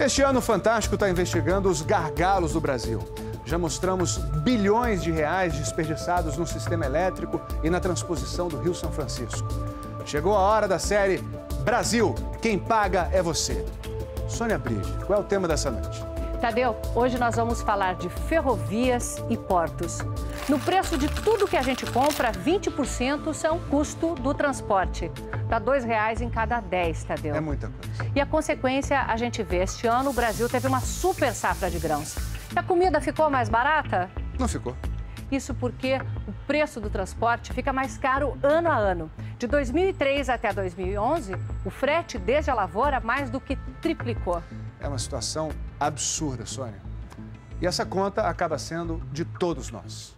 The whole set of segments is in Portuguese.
Este ano, o Fantástico está investigando os gargalos do Brasil. Já mostramos bilhões de reais desperdiçados no sistema elétrico e na transposição do Rio São Francisco. Chegou a hora da série Brasil, quem paga é você. Sônia Bride, qual é o tema dessa noite? Tadeu, hoje nós vamos falar de ferrovias e portos. No preço de tudo que a gente compra, 20% são custo do transporte. Dá R$2 em cada 10, Tadeu. É muita coisa. E a consequência a gente vê. Este ano o Brasil teve uma super safra de grãos. E a comida ficou mais barata? Não ficou. Isso porque o preço do transporte fica mais caro ano a ano. De 2003 até 2011, o frete desde a lavoura mais do que triplicou. É uma situação absurda, Sônia. E essa conta acaba sendo de todos nós.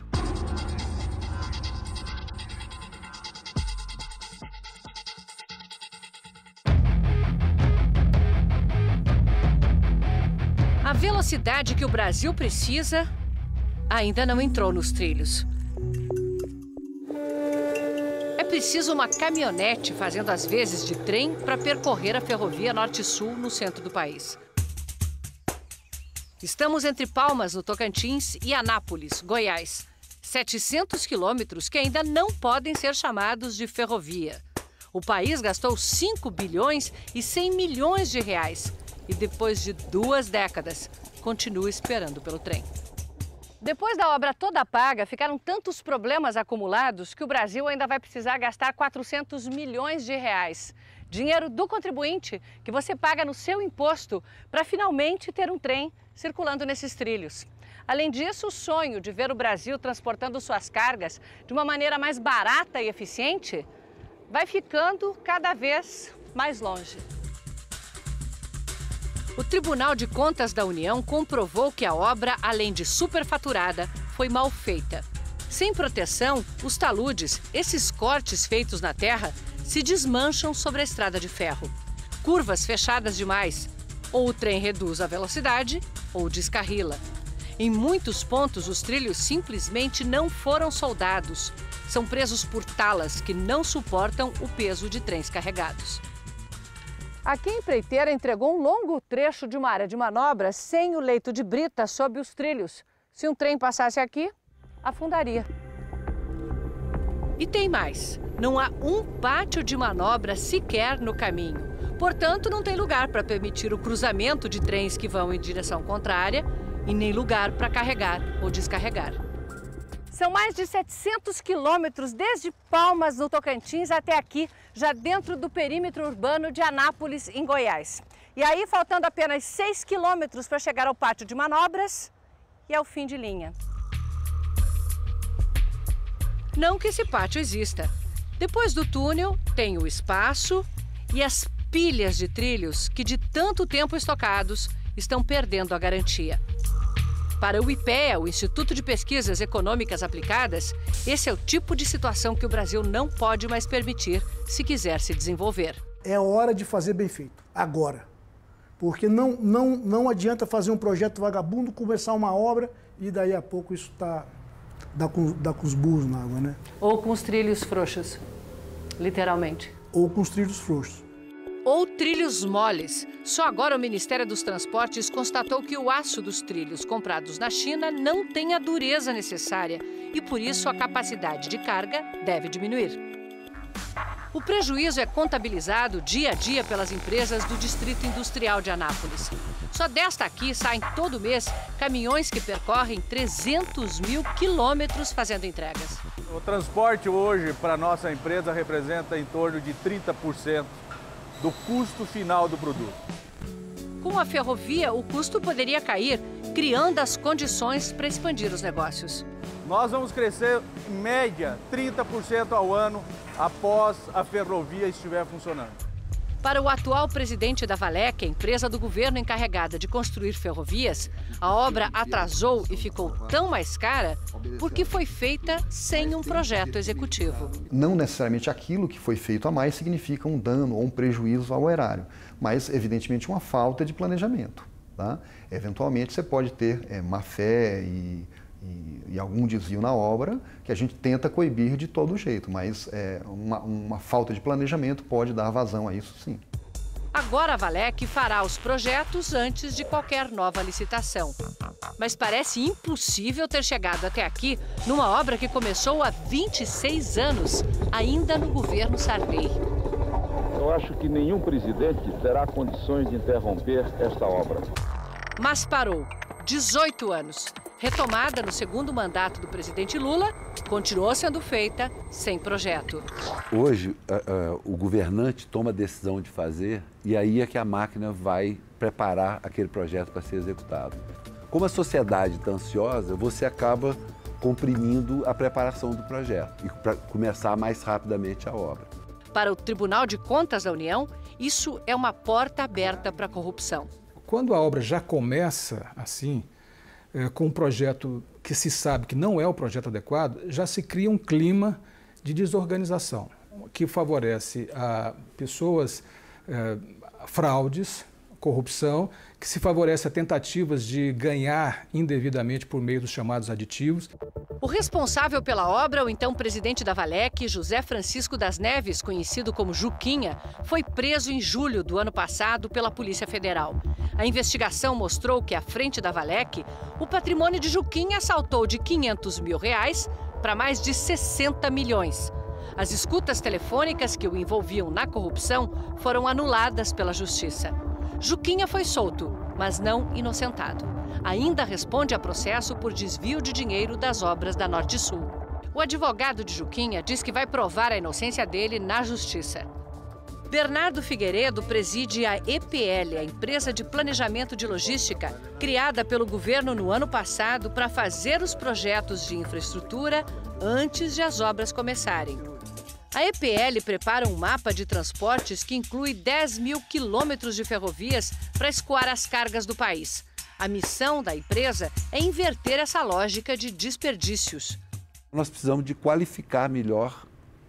A velocidade que o Brasil precisa ainda não entrou nos trilhos. É preciso uma caminhonete fazendo as vezes de trem para percorrer a ferrovia Norte-Sul no centro do país. Estamos entre Palmas, no Tocantins, e Anápolis, Goiás. 700 quilômetros que ainda não podem ser chamados de ferrovia. O país gastou 5 bilhões e 100 milhões de reais. E depois de 2 décadas, continua esperando pelo trem. Depois da obra toda paga, ficaram tantos problemas acumulados que o Brasil ainda vai precisar gastar 400 milhões de reais. Dinheiro do contribuinte que você paga no seu imposto para finalmente ter um trem circulando nesses trilhos. Além disso, o sonho de ver o Brasil transportando suas cargas de uma maneira mais barata e eficiente vai ficando cada vez mais longe. O Tribunal de Contas da União comprovou que a obra, além de superfaturada, foi mal feita. Sem proteção, os taludes, esses cortes feitos na terra, se desmancham sobre a estrada de ferro. Curvas fechadas demais. Ou o trem reduz a velocidade, ou descarrila. Em muitos pontos, os trilhos simplesmente não foram soldados. São presos por talas que não suportam o peso de trens carregados. Aqui a empreiteira entregou um longo trecho de uma área de manobra sem o leito de brita sob os trilhos. Se um trem passasse aqui, afundaria. E tem mais. Não há um pátio de manobra sequer no caminho. Portanto, não tem lugar para permitir o cruzamento de trens que vão em direção contrária e nem lugar para carregar ou descarregar. São mais de 700 quilômetros desde Palmas, no Tocantins, até aqui, já dentro do perímetro urbano de Anápolis, em Goiás. E aí, faltando apenas 6 quilômetros para chegar ao pátio de manobras e ao fim de linha. Não que esse pátio exista. Depois do túnel, tem o espaço e as pilhas de trilhos que, de tanto tempo estocados, estão perdendo a garantia. Para o IPEA, o Instituto de Pesquisas Econômicas Aplicadas, esse é o tipo de situação que o Brasil não pode mais permitir se quiser se desenvolver. É hora de fazer bem feito, agora. Porque não adianta fazer um projeto vagabundo, começar uma obra e daí a pouco isso dá com os burros na água, né? Ou com os trilhos frouxos, literalmente. Ou com os trilhos frouxos. Ou trilhos moles. Só agora o Ministério dos Transportes constatou que o aço dos trilhos comprados na China não tem a dureza necessária e, por isso, a capacidade de carga deve diminuir. O prejuízo é contabilizado dia a dia pelas empresas do Distrito Industrial de Anápolis. Só desta aqui saem todo mês caminhões que percorrem 300 mil quilômetros fazendo entregas. O transporte hoje para a nossa empresa representa em torno de 30% do custo final do produto. Com a ferrovia, o custo poderia cair, criando as condições para expandir os negócios. Nós vamos crescer, em média, 30% ao ano após a ferrovia estiver funcionando. Para o atual presidente da Valec, a empresa do governo encarregada de construir ferrovias, a obra atrasou e ficou tão mais cara porque foi feita sem um projeto executivo. Não necessariamente aquilo que foi feito a mais significa um dano ou um prejuízo ao erário, mas evidentemente uma falta de planejamento. Tá? Eventualmente você pode ter má-fé e algum desvio na obra que a gente tenta coibir de todo jeito, mas uma falta de planejamento pode dar vazão a isso, sim. Agora a Valec fará os projetos antes de qualquer nova licitação. Mas parece impossível ter chegado até aqui numa obra que começou há 26 anos, ainda no governo Sarney. Eu acho que nenhum presidente terá condições de interromper esta obra. Mas parou. 18 anos. Retomada no segundo mandato do presidente Lula, continuou sendo feita sem projeto. Hoje, o governante toma a decisão de fazer e aí é que a máquina vai preparar aquele projeto para ser executado. Como a sociedade está ansiosa, você acaba comprimindo a preparação do projeto e para começar mais rapidamente a obra. Para o Tribunal de Contas da União, isso é uma porta aberta para a corrupção. Quando a obra já começa assim, com um projeto que se sabe que não é o projeto adequado, já se cria um clima de desorganização, que favorece a pessoas, fraudes, corrupção, que se favorece a tentativas de ganhar indevidamente por meio dos chamados aditivos. O responsável pela obra, o então presidente da Valec, José Francisco das Neves, conhecido como Juquinha, foi preso em julho do ano passado pela Polícia Federal. A investigação mostrou que, à frente da Valec, o patrimônio de Juquinha saltou de R$500 mil para mais de 60 milhões. As escutas telefônicas que o envolviam na corrupção foram anuladas pela Justiça. Juquinha foi solto, mas não inocentado. Ainda responde a processo por desvio de dinheiro das obras da Norte-Sul. O advogado de Juquinha diz que vai provar a inocência dele na Justiça. Bernardo Figueiredo preside a EPL, a empresa de planejamento de logística, criada pelo governo no ano passado para fazer os projetos de infraestrutura antes de as obras começarem. A EPL prepara um mapa de transportes que inclui 10 mil quilômetros de ferrovias para escoar as cargas do país. A missão da empresa é inverter essa lógica de desperdícios. Nós precisamos de qualificar melhor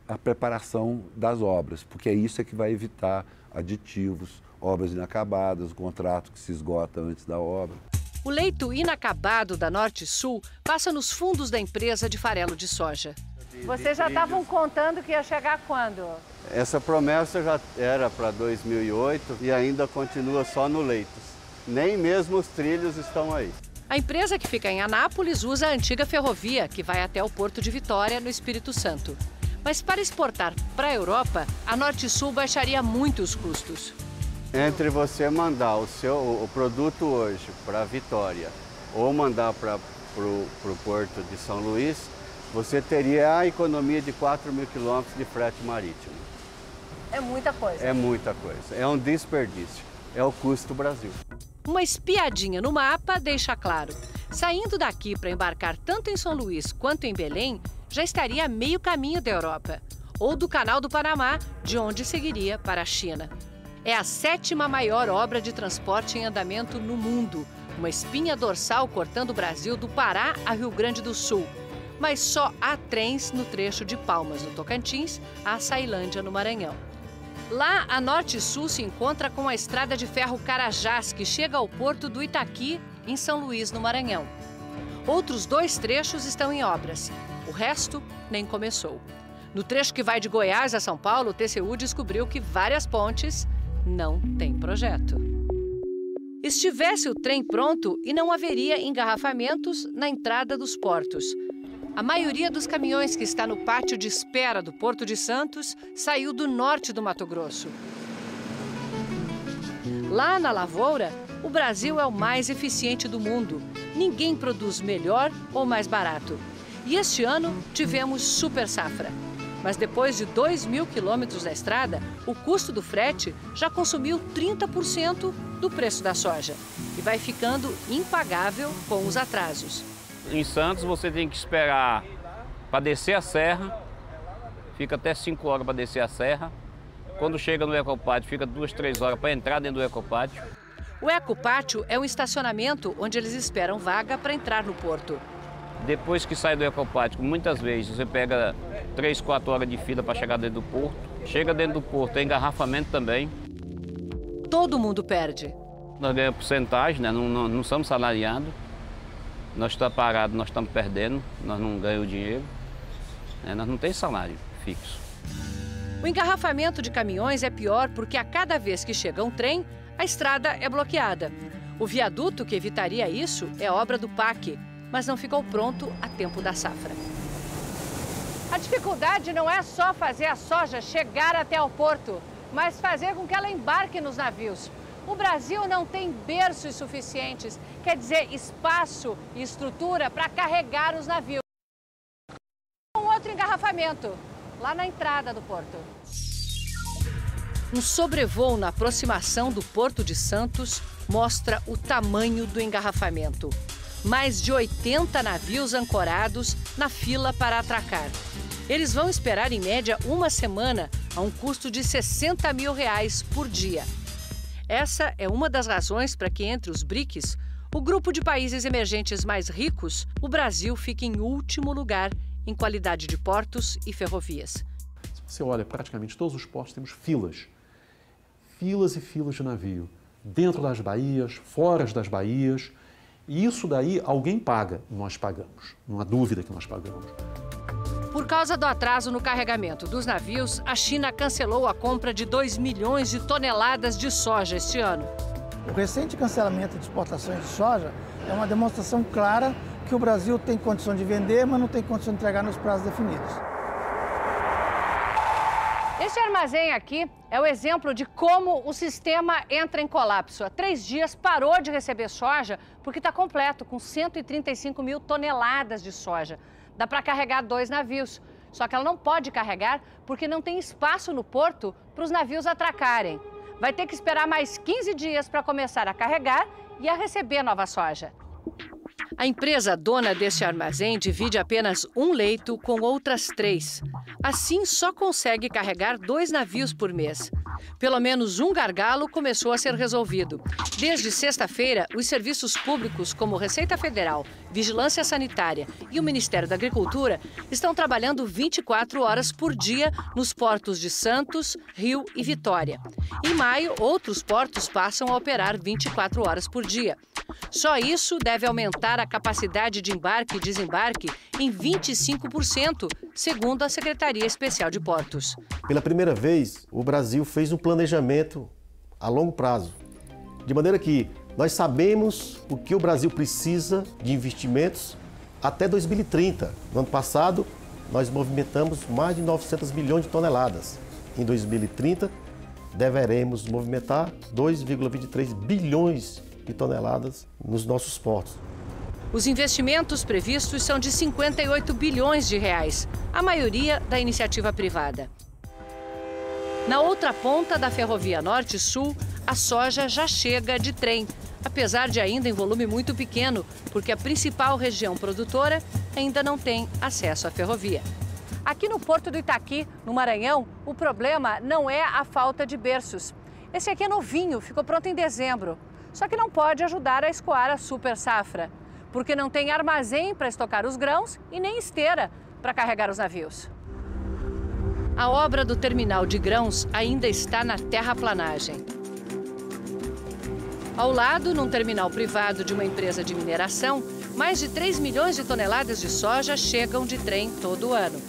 a preparação das obras, porque é isso que vai evitar aditivos, obras inacabadas, o contrato que se esgota antes da obra. O leito inacabado da Norte-Sul passa nos fundos da empresa de farelo de soja. Vocês já estavam contando que ia chegar quando? Essa promessa já era para 2008 e ainda continua só no Leitos. Nem mesmo os trilhos estão aí. A empresa que fica em Anápolis usa a antiga ferrovia que vai até o Porto de Vitória, no Espírito Santo. Mas para exportar para a Europa, a Norte-Sul baixaria muito os custos. Entre você mandar o produto hoje para Vitória ou mandar para o Porto de São Luís, você teria a economia de 4 mil quilômetros de frete marítimo. É muita coisa. É muita coisa. É um desperdício. É o custo do Brasil. Uma espiadinha no mapa deixa claro. Saindo daqui para embarcar tanto em São Luís quanto em Belém, já estaria a meio caminho da Europa. Ou do Canal do Panamá, de onde seguiria para a China. É a 7ª maior obra de transporte em andamento no mundo. Uma espinha dorsal cortando o Brasil do Pará a Rio Grande do Sul. Mas só há trens no trecho de Palmas, no Tocantins, a Ceilândia, no Maranhão. Lá, a Norte-Sul se encontra com a estrada de ferro Carajás, que chega ao porto do Itaqui, em São Luís, no Maranhão. Outros 2 trechos estão em obras. O resto nem começou. No trecho que vai de Goiás a São Paulo, o TCU descobriu que várias pontes não têm projeto. Estivesse o trem pronto e não haveria engarrafamentos na entrada dos portos. A maioria dos caminhões que está no pátio de espera do Porto de Santos saiu do norte do Mato Grosso. Lá na lavoura, o Brasil é o mais eficiente do mundo. Ninguém produz melhor ou mais barato. E este ano tivemos super safra. Mas depois de 2 mil quilômetros na estrada, o custo do frete já consumiu 30% do preço da soja. E vai ficando impagável com os atrasos. Em Santos você tem que esperar para descer a serra, fica até 5 horas para descer a serra. Quando chega no Ecopátio, fica 2, 3 horas para entrar dentro do Ecopátio. O Ecopátio é um estacionamento onde eles esperam vaga para entrar no porto. Depois que sai do Ecopátio, muitas vezes você pega 3, 4 horas de fila para chegar dentro do porto. Chega dentro do porto, tem engarrafamento também. Todo mundo perde. Nós ganhamos porcentagem, né? Não somos salariados. Nós estamos parados, nós estamos perdendo, nós não ganhamos dinheiro, né? Nós não temos salário fixo. O engarrafamento de caminhões é pior porque a cada vez que chega um trem, a estrada é bloqueada. O viaduto que evitaria isso é obra do PAC, mas não ficou pronto a tempo da safra. A dificuldade não é só fazer a soja chegar até o porto, mas fazer com que ela embarque nos navios. O Brasil não tem berços suficientes, quer dizer, espaço e estrutura para carregar os navios. Um outro engarrafamento, lá na entrada do porto. Um sobrevoo na aproximação do Porto de Santos mostra o tamanho do engarrafamento. Mais de 80 navios ancorados na fila para atracar. Eles vão esperar, em média, uma semana, a um custo de R$60 mil por dia. Essa é uma das razões para que, entre os BRICS, o grupo de países emergentes mais ricos, o Brasil fica em último lugar em qualidade de portos e ferrovias. Se você olha, praticamente todos os portos temos filas. Filas e filas de navio. Dentro das baías, fora das baías. E isso daí alguém paga, nós pagamos. Não há dúvida que nós pagamos. Por causa do atraso no carregamento dos navios, a China cancelou a compra de 2 milhões de toneladas de soja este ano. O recente cancelamento de exportações de soja é uma demonstração clara que o Brasil tem condição de vender, mas não tem condição de entregar nos prazos definidos. Este armazém aqui é o exemplo de como o sistema entra em colapso. Há 3 dias parou de receber soja porque está completo, com 135 mil toneladas de soja. Dá para carregar 2 navios, só que ela não pode carregar porque não tem espaço no porto para os navios atracarem. Vai ter que esperar mais 15 dias para começar a carregar e a receber nova soja. A empresa dona deste armazém divide apenas um leito com outras 3. Assim, só consegue carregar 2 navios por mês. Pelo menos um gargalo começou a ser resolvido. Desde sexta-feira, os serviços públicos como Receita Federal, Vigilância Sanitária e o Ministério da Agricultura estão trabalhando 24 horas por dia nos portos de Santos, Rio e Vitória. Em maio, outros portos passam a operar 24 horas por dia. Só isso deve aumentar a capacidade de embarque e desembarque em 25%, segundo a Secretaria Especial de Portos. Pela primeira vez, o Brasil fez um planejamento a longo prazo, de maneira que nós sabemos o que o Brasil precisa de investimentos até 2030. No ano passado, nós movimentamos mais de 900 milhões de toneladas. Em 2030, deveremos movimentar 2,23 bilhões de toneladas nos nossos portos. Os investimentos previstos são de 58 bilhões de reais, a maioria da iniciativa privada. Na outra ponta da ferrovia Norte-Sul, a soja já chega de trem, apesar de ainda em volume muito pequeno, porque a principal região produtora ainda não tem acesso à ferrovia. Aqui no Porto do Itaqui, no Maranhão, o problema não é a falta de berços. Esse aqui é novinho, ficou pronto em dezembro. Só que não pode ajudar a escoar a super safra, porque não tem armazém para estocar os grãos e nem esteira para carregar os navios. A obra do terminal de grãos ainda está na terraplanagem. Ao lado, num terminal privado de uma empresa de mineração, mais de 3 milhões de toneladas de soja chegam de trem todo ano.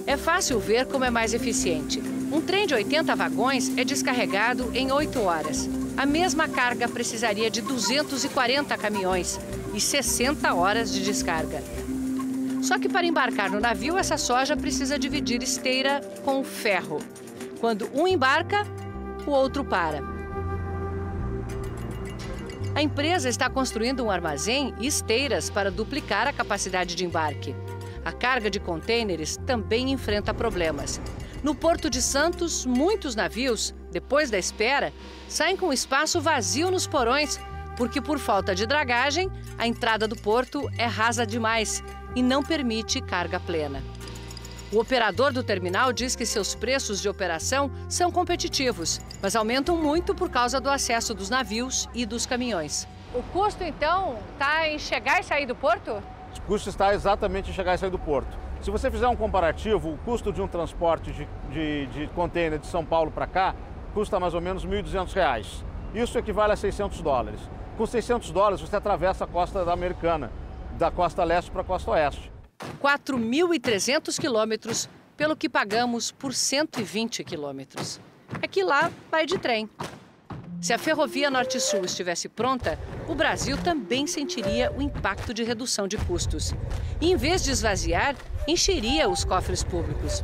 É fácil ver como é mais eficiente. Um trem de 80 vagões é descarregado em 8 horas. A mesma carga precisaria de 240 caminhões e 60 horas de descarga. Só que para embarcar no navio, essa soja precisa dividir esteira com ferro. Quando um embarca, o outro para. A empresa está construindo um armazém e esteiras para duplicar a capacidade de embarque. A carga de contêineres também enfrenta problemas. No Porto de Santos, muitos navios, depois da espera, saem com espaço vazio nos porões, porque por falta de dragagem, a entrada do porto é rasa demais e não permite carga plena. O operador do terminal diz que seus preços de operação são competitivos, mas aumentam muito por causa do acesso dos navios e dos caminhões. O custo, então, está em chegar e sair do porto? O custo está exatamente em chegar e sair do porto. Se você fizer um comparativo, o custo de um transporte de contêiner de São Paulo para cá custa mais ou menos R$ 1.200. Isso equivale a $600. Com $600 você atravessa a costa americana, da costa leste para a costa oeste. 4.300 quilômetros pelo que pagamos por 120 quilômetros. É que lá vai de trem. Se a ferrovia Norte-Sul estivesse pronta, o Brasil também sentiria o impacto de redução de custos. E, em vez de esvaziar, encheria os cofres públicos.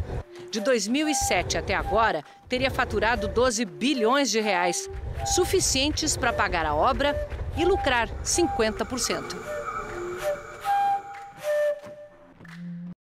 De 2007 até agora, teria faturado 12 bilhões de reais, suficientes para pagar a obra e lucrar 50%.